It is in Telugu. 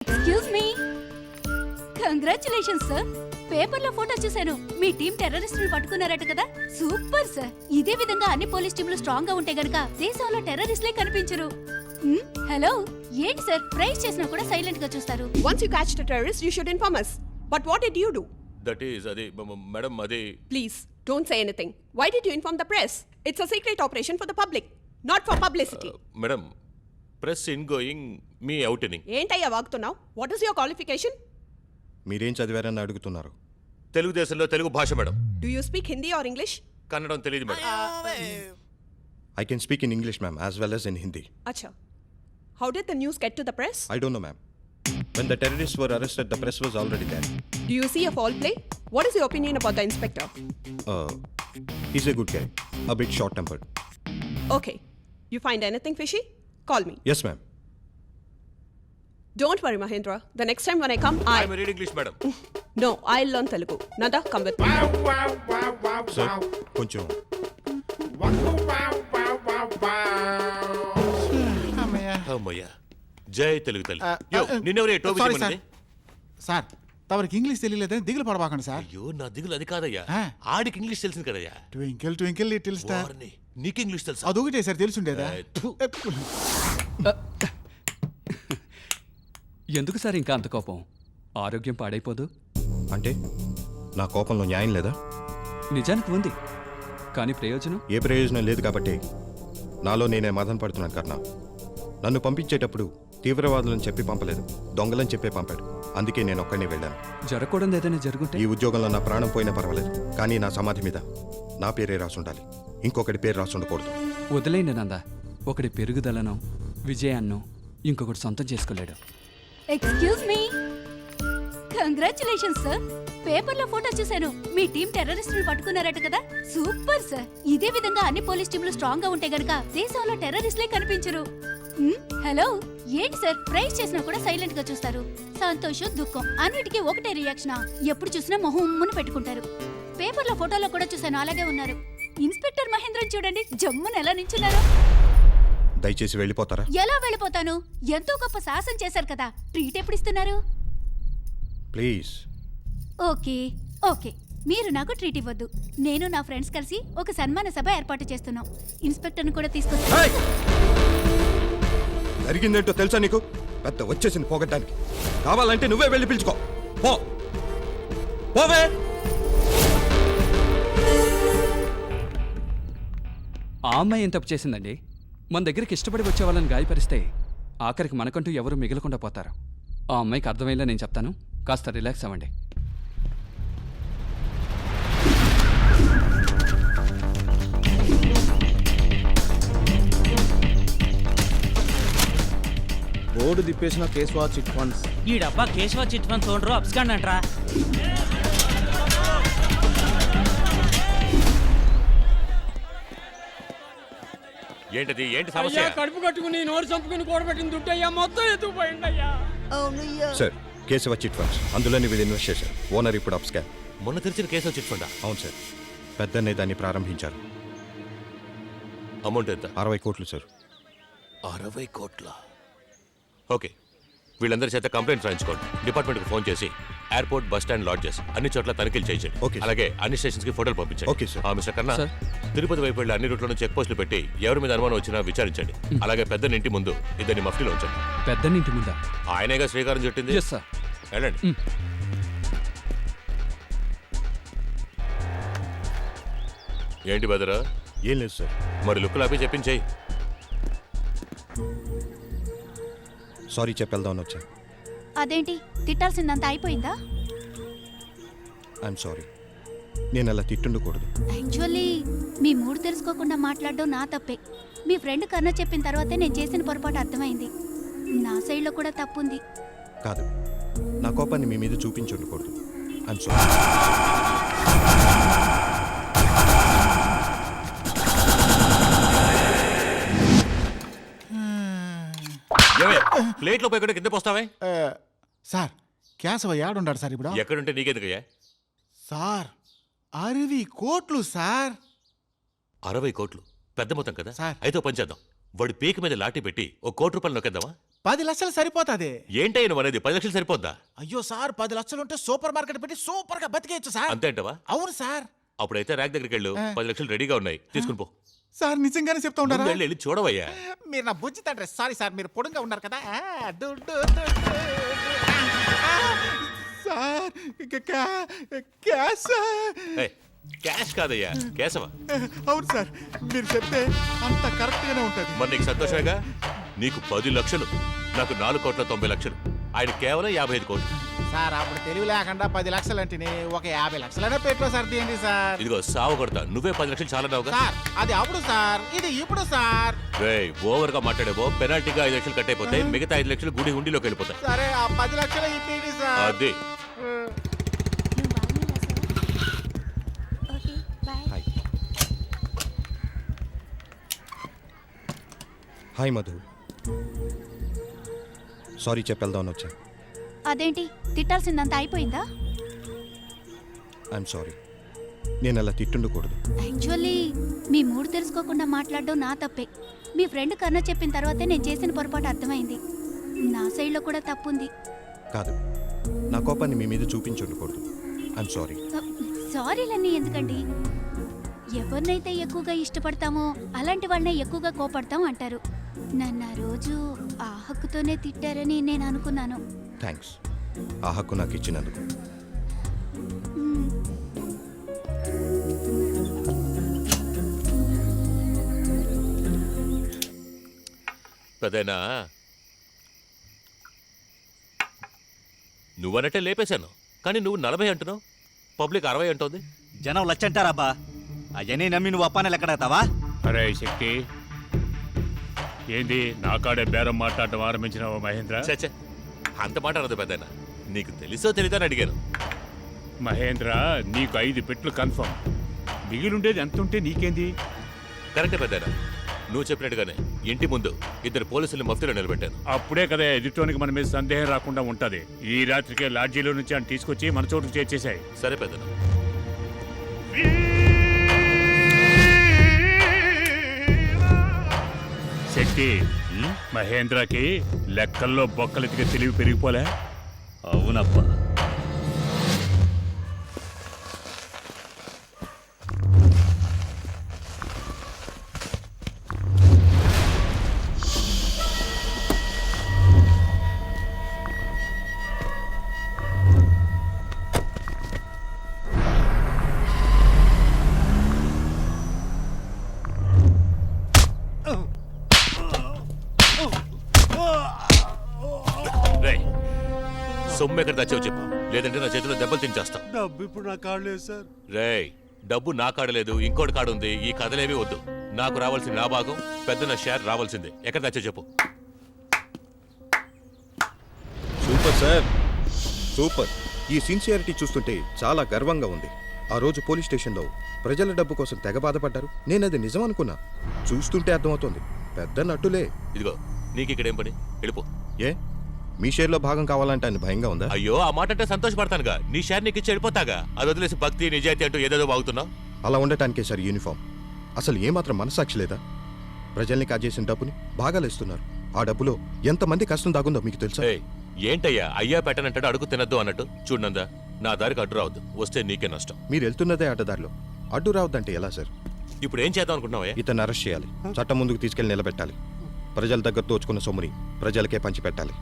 Excuse me. Congratulations sir. పేపర్లో ఫోటో చూశాను. మీ టీం టెర్రరిస్టులు పట్టుకున్నారట కదా. Super sir. ఇదే విధంగా అన్ని పోలీస్ టీంలు స్ట్రాంగ్ గా ఉంటే గనక దేశంలో టెర్రరిస్టులే కనిపించరు. హలో, ఏంటి సార్ ప్రైజ్ చేసినా కూడా సైలెంట్ గా చూస్తారు? Once you catch the terrorist, you should inform us. But what did you do? That is అదే మేడం అదే. Please, don't say anything. Why did you inform the press? It's a secret operation for the public, not for publicity. Madam press in going me outing. ఏంటయ్యా వాగుతున్నావు? What is your qualification? మీరేం చదివారని అడుగుతున్నారు. తెలుగుదేశంలో తెలుగు భాష madam. Do you speak Hindi or English? కన్నడం తెలియదు madam. I can speak in English, ma'am, as well as in Hindi. Acha. How did the news get to the press? I don't know, ma'am. When the terrorists were arrested, the press was already there. Do you see a foul play? What is your opinion about the inspector? He's a good guy, a bit short-tempered. Okay. You find anything fishy? Call me. Yes, ma'am. Don't worry, Mahendra. The next time when I come, I am reading English madam. No, I'll learn Telugu. Nada, come with me. Sir, కొంచెం అమ్మయ్య జై తెలుగు తల్లి. యో నిన్నెవరే టోపీ సారీ చెప్పండి. సార్ తమరికి ఇంగ్లీష్ తెలియలేదని దిగులు పడబాకండి సార్. అయ్యో నా దిగులు అది కాదయ్యా. ఆ. ఆడికి ఇంగ్లీష్ తెలిసింది కదయ్యా. Twinkle twinkle little star. వారిని, నీకు ఇంగ్లీష్ తెలుసా? అదొకటే సార్ తెలుసుండేదా? థు. ఎందుకు సార్ ఇంకా అంత కోపం? ఆరోగ్యం పాడైపోదు. అంటే నా కోపంలో న్యాయం లేదా? నిజానికి ఉంది, కానీ ప్రయోజనం? ఏ ప్రయోజనం లేదు కాబట్టి నాలో నేనే మదన పడుతున్నాను కర్ణ. నన్ను పంపించేటప్పుడు తీవ్రవాదులని చెప్పి పంపలేదు, దొంగలని చెప్పే పంపాడు. అందుకే నేను ఒక్కడినే వెళ్ళాను. జరగకూడదు ఏదైనా జరుగుంటే? ఈ ఉద్యోగంలో నా ప్రాణం పోయినా పర్వాలేదు, కానీ నా సమాధి మీద నా పేరే రాసుండాలి, ఇంకొకటి పేరు రాసుండకూడదు. వదిలేండి నంద. ఒకటి పెరుగుదలను, విజయాన్నో ఇంకొకటి సొంతం చేసుకోలేడు. Excuse me. Congratulations sir. పేపర్లో ఫోటో చూశాను. మీ టీం టెర్రరిస్టులు పట్టుకున్నారట కదా. Super sir. ఇదే విధంగా అన్ని పోలీస్ టీంలు స్ట్రాంగ్ గా ఉంటే గనక దేశంలో టెర్రరిస్టులే కనిపించరు. హలో, ఏంటి సార్ ప్రైజ్ చేసినా కూడా సైలెంట్ గా చూస్తారు? సంతోషం, దుఃఖం అన్నిటికీ ఒకటే రియాక్షనా? ఎప్పుడు చూసినా మొహం ఉమ్ముని పెట్టుకుంటారు. పేపర్లో ఫోటోలో కూడా చూశాను, అలాగే ఉన్నారు. ఇన్స్పెక్టర్ మహేంద్రన్ చూడండి, జమ్మున ఎలా నించున్నారు. దయచేసి వెళ్ళిపోతారా? ఎలా వెళ్ళిపోతాను? ఎంతో గొప్ప సాహసం చేశారు కదా. ట్రీట్ ఎప్పుడు ఇస్తున్నారు? ప్లీజ్. ఓకే ఓకే, మీరు నాకు ట్రీట్ ఇవ్వద్దు. నేను నా ఫ్రెండ్స్ కలిసి ఒక సన్మాన సభ ఏర్పాటు చేస్తున్నాం. ఇన్స్పెక్టర్ని కూడా తీసుకొస్తా. జరిగిందేంటో తెలుసా నీకు? పెద్ద వచ్చేసింది పోగొట్టడానికి. కావాలంటే నువ్వే వెళ్ళి పిలుచుకో. పో పోవే. ఆ అమ్మాయి ఏం తప్పు చేసిందండి? మన దగ్గరికి ఇష్టపడి వచ్చే వాళ్ళని గాయపరిస్తే ఆఖరికి మనకంటూ ఎవరు మిగలకుండా పోతారు. ఆ అమ్మాయికి అర్థమయ్యేలా నేను చెప్తాను, కాస్త రిలాక్స్ అవ్వండి. Board తిప్పేసిన Keshava chit funds. ఈ డబ్బా Keshav chit funds owner abscond అంట్రా. ఏంటది? ఏంటి సమస్య? కడుపు కట్టుకుని నోరు చంపుకుని కూడబెట్టిన దుడ్డు అయ్యా మొత్తం ఎత్తుకుపోయింది అయ్యా. సార్, కేశవ చిట్ ఫండ్స్, అందులోని వీళ్ళు ఇన్వెస్ట్ చేశారు. ఓనర్ ఇప్పుడు అప్స్కాన్. మొన్న తెరిచిన కేసు చిట్ ఫండా? అవును సార్, పెద్దనే దాన్ని ప్రారంభించారు. అమౌంట్ ఎంత? 60 కోట్లు సార్. 60 కోట్ల? ఓకే, వీళ్ళందరి చేత కంప్లైంట్ రాయించుకోండి. డిపార్ట్మెంట్కి ఫోన్ చేసి ఎయిర్పోర్ట్, బస్ స్టాండ్, లాడ్జెస్ అన్ని చోట్ల తనిఖీలు చేయించండి. ఓకే. అలాగే అన్ని స్టేషన్స్ కి ఫోటోలు పంపించండి. Okay sir. మిస్టర్ కన్నా, సార్. తిరుపతి వైపు వెళ్ళి అన్ని రూట్లను చెక్ పోస్టులు పెట్టి ఎవరి మీద అనుమానం వచ్చినా విచారించండి. అలాగే పెద్ద ఇంటి ముందు ఇద్దరిని మఫ్టీలో ఉంచండి. పెద్దనింటి ముందా? ఆయనేగా శ్రీకారం చుట్టింది. Yes sir. వెళ్ళండి. ఏంటి బదరా? ఏం లేదు సార్. మరి లుక్కులు అవి చెప్పించేయి. సారీ చెప్పేద్దామని వచ్చా. అదేంటి, తిట్టాల్సిందంతా అయిపోయిందా? I'm sorry. నేను అలా తిట్టుండకూడదు. యాక్చువల్లీ మీ మూడు తెలుసుకోకుండా మాట్లాడడం నా తప్పే. మీ ఫ్రెండ్ కన్నా చెప్పిన తర్వాతే నేను చేసిన పొరపాటు అర్థమైంది. నా సైడ్లో కూడా తప్పుంది. కాదు, నా కోపాన్ని మీ మీద చూపించుండకూడదు. I'm sorry. ప్లేట్ లో పోయి కూడా కింద పోస్తావే? సార్, కేశవ ఏడుండాడు సార్ ఇప్పుడు? ఎక్కడుంటే నీకెందుకయ్యా? సార్, 60 కోట్లు సార్. 60 కోట్లు పెద్ద మొత్తం కదా సార్. అయితే పనిచేద్దాం. వాడి పీక మీద లాఠీ పెట్టి ₹1 కోటి నొక్కేద్దామా? 10 లక్షలు సరిపోతుంది. ఏంటయ్య నువ్వు అనేది? 10 లక్షలు సరిపోద్దా? అయ్యో సార్, 10 లక్షలు ఉంటే సూపర్ మార్కెట్ పెట్టి సూపర్ గా బతికేయచ్చు సార్. అంతేంటవా? అవును సార్. అప్పుడైతే ర్యాక్ దగ్గరికి వెళ్ళు, 10 లక్షలు రెడీగా ఉన్నాయి, తీసుకుని పో. సార్ నిజంగానే చెప్తా ముందు ఉంటారా? వెళ్ళి చూడవయ్యా. మీరు నా బుజ్జి తండ్రి. సారీ సార్, మీరు పొడుగా ఉన్నారు కదా. Sir cash sir. ఏయ్, క్యాష్ కాదయ్యా, కేశవ. అవును సార్, మీరు చెప్తే అంత కరెక్ట్ గానే ఉంటది. మరి నీకు సంతోషమేగా? నీకు 10 లక్షలు, నాకు 4,90,00,000, ఆయన కేవలం 55 కోట్లు. సార్ అప్పుడు తెలివి లేకుండా 10 లక్షలు అంటే ఒక 50 లక్షలనే పెట్టుకో సార్. తీయండి సార్. ఇదిగో సావు కొడతా, నువ్వే 10 లక్షలు చాలా నావుగా. సార్ అది అప్పుడు సార్, ఇది ఇప్పుడు సార్. ఓవర్ గా మాట్లాడేవో పెనాల్టీగా 5 లక్షలు కట్ అయిపోతాయి, మిగతా 5 లక్షలు గుడి హుండీలోకి వెళ్ళిపోతాయి. సరే ఆ 10 లక్షలు ఇప్పిండి సార్. అదే హాయ్. హాయ్ మధు. సారీ చెప్పేద్దామని వచ్చా. అదేంటి, తిట్టాల్సిందంతా అయిపోయిందా? I'm sorry. నేను అలా తిట్టుండకూడదు. యాక్చువల్లీ మీ మూడు తెలుసుకోకుండా మాట్లాడడం నా తప్పే. మీ ఫ్రెండ్ కర్ణ చెప్పిన తర్వాతే నేను చేసిన పొరపాటు అర్థమైంది. నా సైడ్లో కూడా తప్పుంది. కాదు, నా కోపాన్ని మీ మీద చూపించుండకూడదు. I'm sorry. సారీలన్నీ ఎందుకండి? ఎవరినైతే ఎక్కువగా ఇష్టపడతామో అలాంటి వాళ్ళనే ఎక్కువగా కోపడతాం అంటారు. నన్ను ఆ రోజు ఆ హక్కుతోనే తిట్టారని నేను అనుకున్నాను. థ్యాంక్స్, ఆ హక్కు నాకు ఇచ్చినందుకు. పెదైనా నువ్వనట్టే లేపేశాను, కానీ నువ్వు 40 అంటున్నావు, పబ్లిక్ 60 అంటోంది. జనం లచ్చంటారబ్బా. అయ్యని నమ్మి నువ్వు అప్పానే లెక్కడతావా? అరే శక్తి, ఏంది నా కాడే బేరం మాట్లాడటం ఆరంభించినావా మహేంద్ర? చచ్చే, అంత మాట అనదు పెదైనా. నీకు తెలుసో తెలీదని అడిగాను. మహేంద్ర, నీకు 5 పెట్లు కన్ఫర్మ్. మిగిలిండేది ఎంత ఉంటే నీకేంది? కరెక్టే పెదైనా, నువ్వు చెప్పినట్టుగానే ఇంటి ముందు 2 పోలీసులు మఫ్తీలో నిలబెట్టాను. అప్పుడే కదా ఎదుటోనికి మన మీద సందేహం రాకుండా ఉంటది. ఈ రాత్రికే లాడ్జీలో నుంచి అని తీసుకొచ్చి మన చోటుకు చేర్చేశాయి. సరే పెదైనా. శక్తి, మహేంద్రకి లెక్కల్లో బొక్కలెత్తిగా తెలివి పెరిగిపోలే? అవునబ్బా. రేయ్, సొమ్ము ఎక్కడ తెచ్చావు చెప్పు, లేదంటే నా చేతిలో దెబ్బలు తించేస్తాం. డబ్బు ఇప్పుడు నా కాడలేదు సార్. రేయ్, డబ్బు నా కాడలేదు, ఇంకోటి కాడు ఉంది. ఈ కథలేవి వద్దు. నాకు రావాల్సిన నా భాగం, పెద్ద నా షేర్ రావాల్సిందే. ఎక్కడ తెచ్చావు చెప్పు. Super sir, super. ఈ సిన్సియారిటీ చూస్తుంటే చాలా గర్వంగా ఉంది. ఆ రోజు పోలీస్ స్టేషన్లో ప్రజల డబ్బు కోసం తెగ బాధపడ్డారు. నేను అది నిజం అనుకున్నా. చూస్తుంటే అర్థమవుతుంది, పెద్ద నట్టులే. ఇదిగో, నీకు ఇక్కడ ఏం పని? వెళ్ళిపో. ఏ, మీ షేర్లో భాగం కావాలంటే ఆయన భయంగా ఉందా? అయ్యో, ఆ మాట అంటే సంతోషపడతానుగా. నీ షేర్ నీకు ఇచ్చి వెళ్ళిపోతాగా. అది వదిలేసి భక్తి నిజాయితీ అంటూ ఏదేదో బాగుతున్నావు. అలా ఉండటానికే సార్ యూనిఫామ్. అసలు ఏమాత్రం మనసాక్షి లేదా? ప్రజల్ని కాజేసిన డబ్బుని భాగాలు ఇస్తున్నారు. ఆ డబ్బులో ఎంతమంది కష్టం దాగుందో మీకు తెలుసా? ఏయ్, ఏంటయ్యా అయ్యా పెట్టనంటాడు, అడుగు తినద్దు అన్నట్టు. చూడనందా, నా దారికి అడ్డు రావద్దు, వస్తే నీకే నష్టం. మీరు వెళ్తున్నదే అడ్డదారిలో, అడ్డు రావద్దంటే ఎలా సార్? ఇప్పుడు ఏం చేద్దాం అనుకుంటున్నావా? ఇతన్ని అరెస్ట్ చేయాలి, చట్టం ముందుకు తీసుకెళ్లి నిలబెట్టాలి. ప్రజల దగ్గర దోచుకున్న సొమ్ముని ప్రజలకే పంచిపెట్టాలి.